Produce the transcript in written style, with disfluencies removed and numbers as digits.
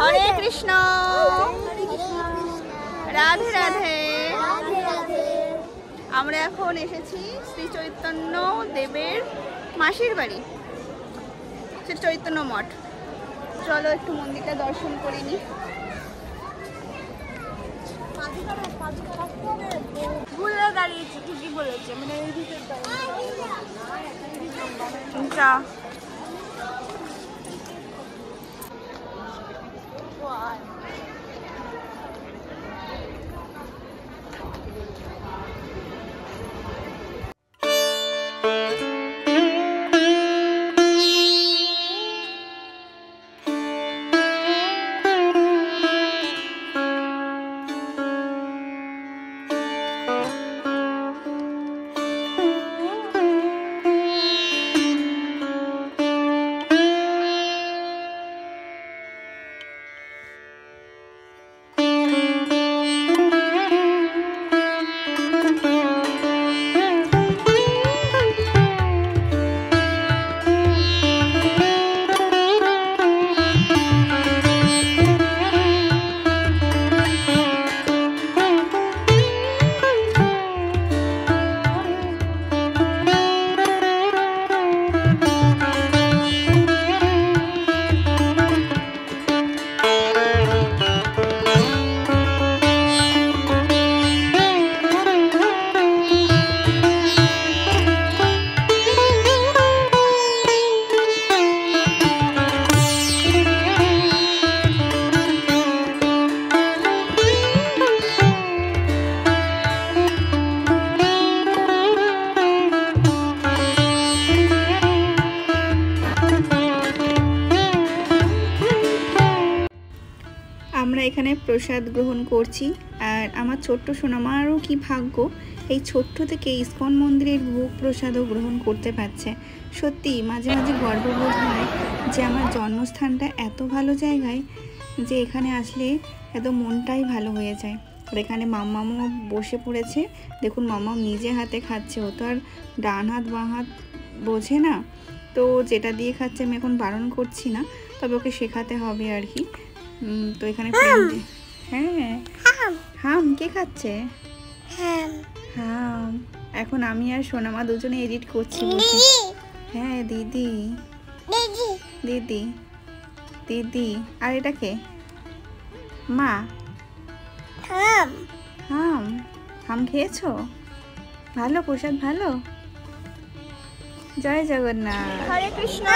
हरे कृष्ण राधे राधे আমরা এখন এসেছি শ্রী চৈতন্য দেবের মাসির বাড়ি, শ্রী চৈতন্য মঠ। চলো একটু মন্দিরটা দর্শন করে নি। ভুলে দাঁড়িয়েছি, ঠিকই বলেছে, মানে এই ভিতর আমরা এখানে প্রসাদ গ্রহণ করছি। আর আমার ছোট্ট সোনামারও কি ভাগ্য, এই ছোট্ট থেকে ইস্কন মন্দিরের ভোগ প্রসাদও গ্রহণ করতে পারছে। সত্যি মাঝে মাঝে গর্ববোধ হয় যে আমার জন্মস্থানটা এত ভালো জায়গায়, যে এখানে আসলে এত মনটাই ভালো হয়ে যায়। আর এখানে মাম্মামও বসে পড়েছে, দেখুন মাম্মাম নিজে হাতে খাচ্ছে, ও তো আর ডান হাত বাঁ হাত বোঝে না, তো যেটা দিয়ে খাচ্ছে আমি এখন বারণ করছি না, তবে ওকে শেখাতে হবে আর কি। তো এখানে হ্যাঁ হাম কে খাচ্ছে? হাম। এখন আমি আর সোনামা দুজনে এডিট করছি বসে। হ্যাঁ দিদি দিদি দিদি। আর এটা কে? মা। হাম হাম হাম খেয়েছো? ভালো প্রসাদ ভালো? জয় জগন্নাথ। হরে কৃষ্ণ।